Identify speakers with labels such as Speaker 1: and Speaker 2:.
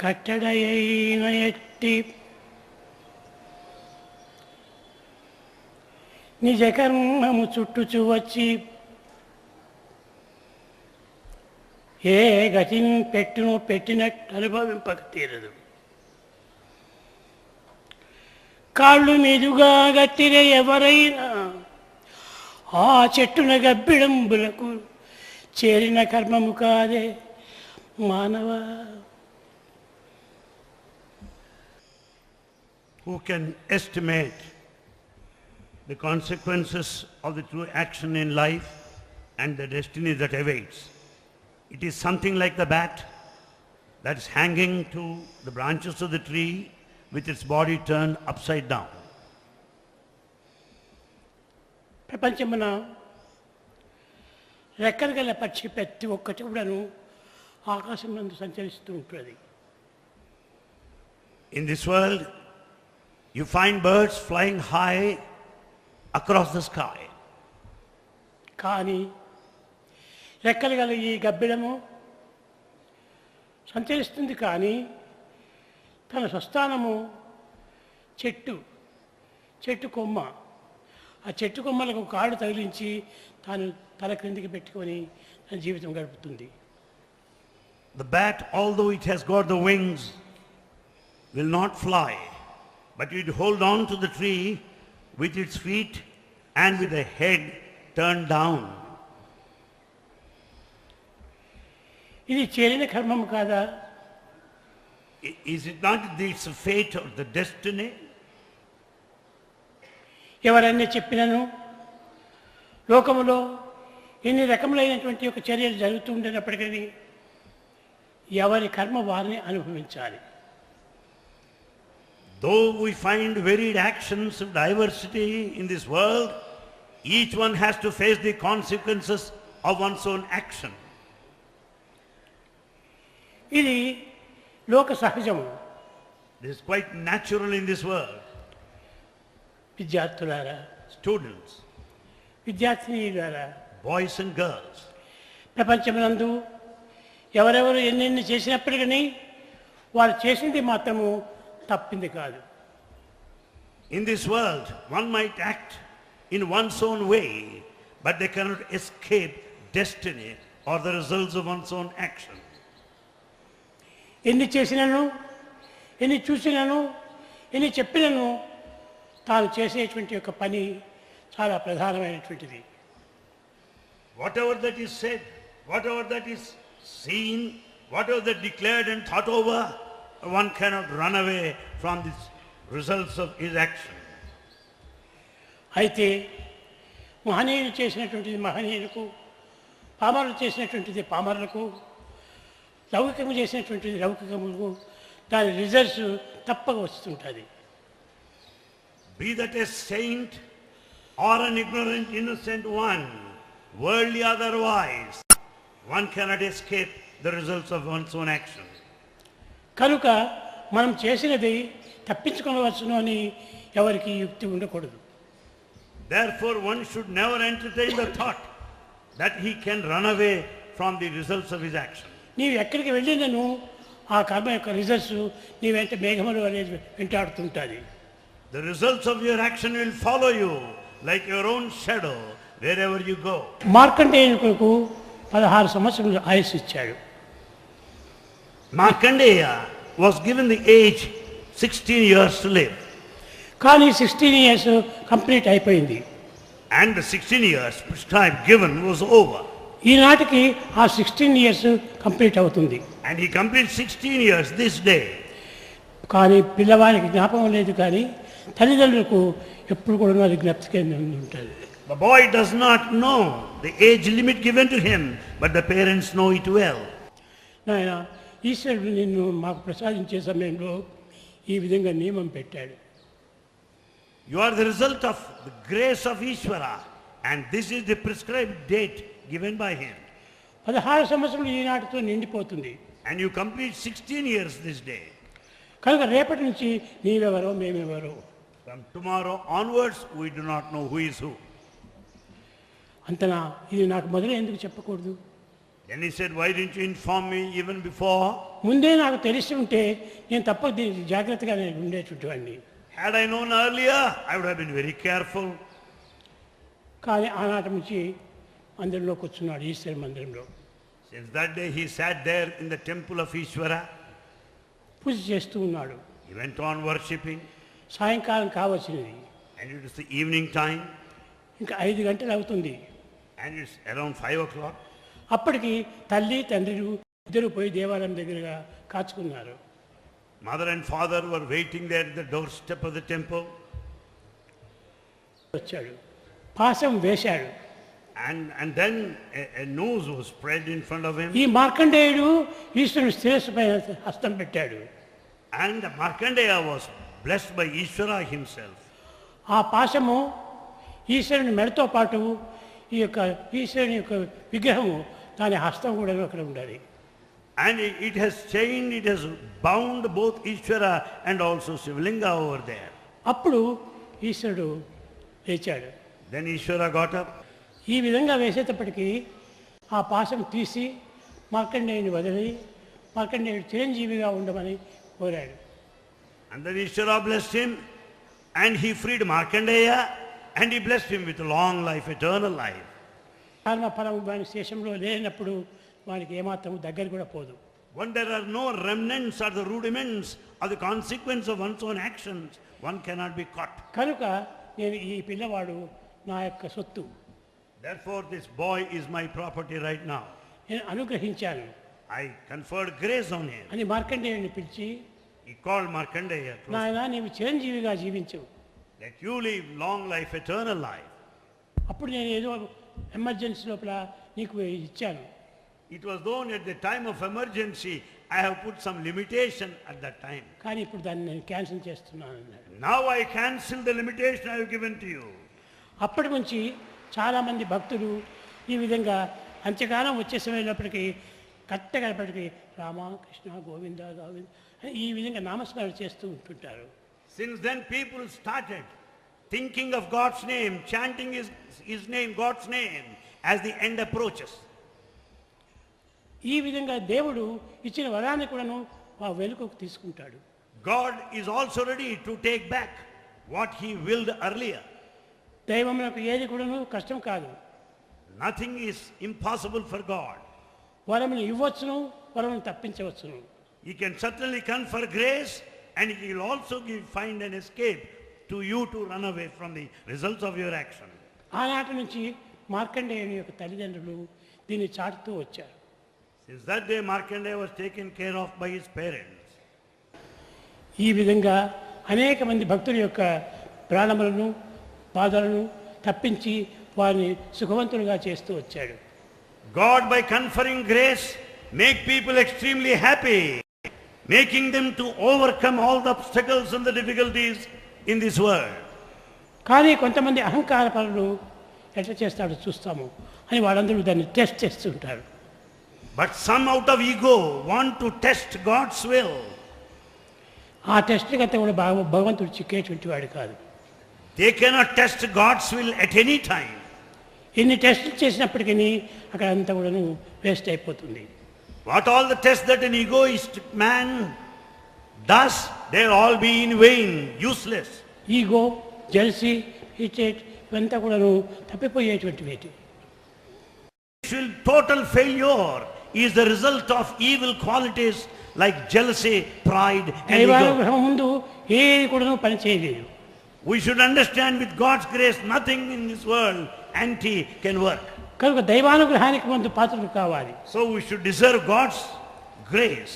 Speaker 1: కట్టడయైన ఎట్టి నిజ కర్మము చుట్టుచు వచ్చి ఏ గతిని పెట్టును పెట్టినట్టు అనుభవింపక తీరదు. కాళ్ళు మీదుగా గట్టిరే ఎవరైనా ఆ చెట్టున గబ్బిడంబులకు చేరిన కర్మము కాదే మానవ.
Speaker 2: Who can estimate the consequences of the true action in life and the destiny that awaits? It is something like the bat that is hanging to the branches of the tree with its body turned upside down.
Speaker 1: ప్రపంచమున రెక్కలు గల పక్షి ప్రతి ఒక్కటి కూడాను ఆకాశం నందు సంచరిస్తూ ఉంటుంది.
Speaker 2: In this world, you find birds flying high across the sky.
Speaker 1: కానీ రెక్కలు గల ఈ గబ్బిడము సంచరిస్తుంది, కానీ తన స్వస్థానము చెట్టు కొమ్మ. ఆ చెట్టు కొమ్మలకు కాడు తగిలించి తాను తల క్రిందికి పెట్టుకొని తన జీవితం గడుపుతుంది.
Speaker 2: The bat, although it has got the wings, will not fly, but it hold on to the tree with its feet and with the head turned down.
Speaker 1: ఇది చేరిన కర్మము కాదా?
Speaker 2: Is it not its fate or the destiny?
Speaker 1: ఎవరన్నీ చెప్పినను లోకములో ఎన్ని రకములైనటువంటి ఒక చర్యలు జరుగుతూ ఉండేటప్పటికీ ఎవరి కర్మ వారిని అనుభవించాలి.
Speaker 2: Though we find varied actions of diversity in this world, each one has to face the consequences of one's own action.
Speaker 1: ఇది లోక సహజము.
Speaker 2: This is quite natural in this world.
Speaker 1: విద్యార్థులారా,
Speaker 2: Students,
Speaker 1: విద్యార్థినీలారా,
Speaker 2: boys and girls,
Speaker 1: ప్రపంచమునందు ఎవరెవరు ఎన్నెన్ని చేసినప్పటికీ వారు చేసింది మాత్రము తప్పింది కాదు.
Speaker 2: in this world, one might act in one's own way, but they cannot escape destiny or the results of one's own action.
Speaker 1: ఎన్ని చేసినను, ఎన్ని చూసినను, ఎన్ని చెప్పినను తాను చేసేటువంటి ఒక పని చాలా ప్రధానమైనటువంటిది.
Speaker 2: Whatever that is said, whatever that is seen, whatever that declared and thought over, one cannot run away from the results of his action.
Speaker 1: అయితే మహనీయులు చేసినటువంటిది మహనీయులకు, పామరులు చేసినటువంటిది పామరులకు, లౌకికము చేసినటువంటిది లౌకికములకు దాని రిజల్ట్స్ తప్పక వస్తుంటుంది.
Speaker 2: Be that a saint or an ignorant innocent one, worldly otherwise, one cannot escape the results of one's own action.
Speaker 1: కనుక మనం చేసినది తప్పించుకోవచ్చును అని ఎవరికి యుక్తి ఉండకూడదు.
Speaker 2: Therefore, one should never entertain the thought that he can run away from the results of his action.
Speaker 1: నీవు ఎక్కడికి వెళ్ళినను ఆ కర్మ యొక్క రిజల్ట్స్ నీ వెంట మేఘములు అనేది వెంటాడుతుంటుంది.
Speaker 2: The results of your action will follow you like your own shadow wherever you go.
Speaker 1: మార్కండేయునికి 16 సంవత్సరాలు ఆయుష్ ఇచ్చాడు.
Speaker 2: Markandeya was given the age 16 years to live.
Speaker 1: కానీ 16 ఇయర్స్ కంప్లీట్ అయిపోయింది.
Speaker 2: And the 16 years prescribed given was over.
Speaker 1: ఈనాటికి ఆ 16 years complete అవుతుంది.
Speaker 2: And he completed 16 years this day.
Speaker 1: కానీ పిల్లవాడికి జ్ఞాపకం లేదు, కానీ తల్లిదండ్రులకు ఎప్పుడు కూడా అది జ్ఞప్తికి ఉంటుంది.
Speaker 2: The boy does not know the age limit given to him, but the parents know it well.
Speaker 1: నాయన, ఈశ్వరుడు నిన్ను మాకు ప్రసాదించే సమయంలో ఈ విధంగా నియమం పెట్టాడు.
Speaker 2: You are the result of the grace of Ishvara, and this is the prescribed date given by him.
Speaker 1: 16 సంవత్సరాలు ఈనాటితో నిండిపోతుంది.
Speaker 2: And you complete 16 years this day.
Speaker 1: కనుక రేపటి నుంచి నీవెవరో మేమెవరో.
Speaker 2: From tomorrow onwards, we do not know who is who.
Speaker 1: అంతనా ఇది నాకు మొదలు ఎందుకు చెప్పకూడదు?
Speaker 2: Then he said, why didn't you inform me even before?
Speaker 1: ముందే నాకు తెలిసి ఉంటే నేను తప్పక దీనికి జాగ్రత్తగా నేను ఉండేటటువంటి.
Speaker 2: Had I known earlier, I would have been very careful.
Speaker 1: కానీ ఆనాటి నుంచి మందిరంలో కూర్చున్నాడు, ఈశ్వర మందిరంలో.
Speaker 2: Since that day he sat there in the temple of Ishvara.
Speaker 1: పూజ చేస్తూ ఉన్నాడు.
Speaker 2: He went on worshipping.
Speaker 1: సాయంకాలం కావచ్చినది.
Speaker 2: And it was the evening time.
Speaker 1: ఇంకా 5 గంటలు అవుతుంది.
Speaker 2: And it's around 5 o'clock.
Speaker 1: అప్పటికి తల్లి తండ్రులు ఇద్దరు పోయి దేవాలయం దగ్గరగా కాచుకున్నారు.
Speaker 2: Mother and father were waiting there at the doorstep of the temple.
Speaker 1: వచ్చాడు, పాశం వేశాడు.
Speaker 2: And then a noose was spread in front of him.
Speaker 1: ఈ మార్కండేయుడు ఈశ్వరుని శిరస్సు పైన హస్తం పెట్టాడు.
Speaker 2: And Markandeya was blessed by Ishvara himself.
Speaker 1: ఆ పాశము ఈశ్వరుని మెడతో పాటు ఈ యొక్క ఈశ్వరుని యొక్క విగ్రహము దాని హస్తం కూడా అక్కడ ఉండాలి.
Speaker 2: And it has chained, it has bound both Ishvara and also Shivlinga over there.
Speaker 1: అప్పుడు ఈశ్వరుడు లేచాడు.
Speaker 2: Then Ishvara got up.
Speaker 1: ఈ విధంగా వేసేటప్పటికీ ఆ పాశం తీసి మార్కండేయుని వదిలి మార్కండేయుడు చిరంజీవిగా ఉండమని కోరాడు.
Speaker 2: And then Ishvara blessed him and he freed Markandeya and he blessed him with long life, eternal life.
Speaker 1: కర్మఫలం వాని శేషంలో లేనప్పుడు వానికి ఏమాత్రం దగ్గర కూడా పోదు.
Speaker 2: When there are no remnants or the rudiments or the consequence of one's own actions, one cannot be caught.
Speaker 1: కనుక నేను ఈ పిల్లవాడు నా యొక్క సొత్తు,
Speaker 2: Therefore this boy is my property right now.
Speaker 1: నేను అనుగ్రహించాను
Speaker 2: I conferred grace on him.
Speaker 1: అని మార్కండేయుని పిలిచి,
Speaker 2: He called Markandeya.
Speaker 1: నాయనా నీవు చిరంజీవిగా జీవించు,
Speaker 2: Let you live long life, eternal life.
Speaker 1: అప్పుడు నేను ఏదో ఎమర్జెన్సీ లోపల నీకు ఇచ్చాను.
Speaker 2: It was known at the time of emergency, I have put some limitation at that time.
Speaker 1: కానీ ఇప్పుడు దాన్ని నేను క్యాన్సిల్ చేస్తున్నాను అన్నాడు.
Speaker 2: Now I cancel the limitation I have given to you.
Speaker 1: అప్పటి నుంచి చాలామంది భక్తులు ఈ విధంగా అంత్యకాలం వచ్చే సమయంలోప్పటికీ కట్టగలపటికి రామ కృష్ణ గోవింద గోవింద అని ఈ విధంగా నామస్మరణ చేస్తూ ఉంటుంటారు.
Speaker 2: Since then people started thinking of God's name, chanting his name, God's name, as the end approaches.
Speaker 1: ఈ విధంగా దేవుడు ఇచ్చిన వరాన్ని కూడాను ఆ వెనుకకు తీసుకుంటాడు.
Speaker 2: God is also ready to take back what he willed earlier.
Speaker 1: దైవమునకు ఏది కూడాను కష్టం కాదు.
Speaker 2: Nothing is impossible for God.
Speaker 1: వరమును ఇవ్వచ్చును, వరమును తప్పించవచ్చును.
Speaker 2: He can certainly confer grace and he will also find an escape to you to run away from the results of your action.
Speaker 1: ఆనాటి నుంచి మార్కండేయుని యొక్క తల్లిదండ్రులు దీన్ని చాటుతూ వచ్చారు.
Speaker 2: Since that day Markandeya was taken care of by his parents.
Speaker 1: ఈ విధంగా అనేక మంది భక్తుల యొక్క ప్రాణములను బాధలను తప్పించి వారిని సుఖవంతులుగా చేస్తూ వచ్చాడు.
Speaker 2: God by conferring grace make people extremely happy, making them to overcome all the obstacles and the difficulties in this world.
Speaker 1: కానీ కొంతమంది అహంకార పరులు ఎట్లా చేస్తాడో చూస్తాము అని వాళ్ళందరూ దాన్ని టెస్ట్ చేస్తుంటారు.
Speaker 2: But some out of ego want to test God's will.
Speaker 1: ఆ టెస్ట్కి అంతా కూడా భగవంతుడు చిక్కేటువంటి వాడు కాదు.
Speaker 2: They cannot test God's will at any time.
Speaker 1: ఎన్ని టెస్టులు చేసినప్పటికీ అక్కడ అంతా కూడా వేస్ట్ అయిపోతుంది.
Speaker 2: What all the tests that an egoistic man does, they'll all be in vain, useless.
Speaker 1: Ego, jealousy, హిటేట్ ఇవంతా కూడా తప్పిపోయేటువంటి వేటి.
Speaker 2: Total failure is the result of evil qualities like jealousy, pride and ego.
Speaker 1: దైవానుగ్రహం ముందు ఏది కూడా పని చేయలేదు.
Speaker 2: We should understand with God's grace nothing in this world anti can work.
Speaker 1: కనుక దైవానుగ్రహానికి ముందు పాత్రలు కావాలి.
Speaker 2: So we should deserve God's grace.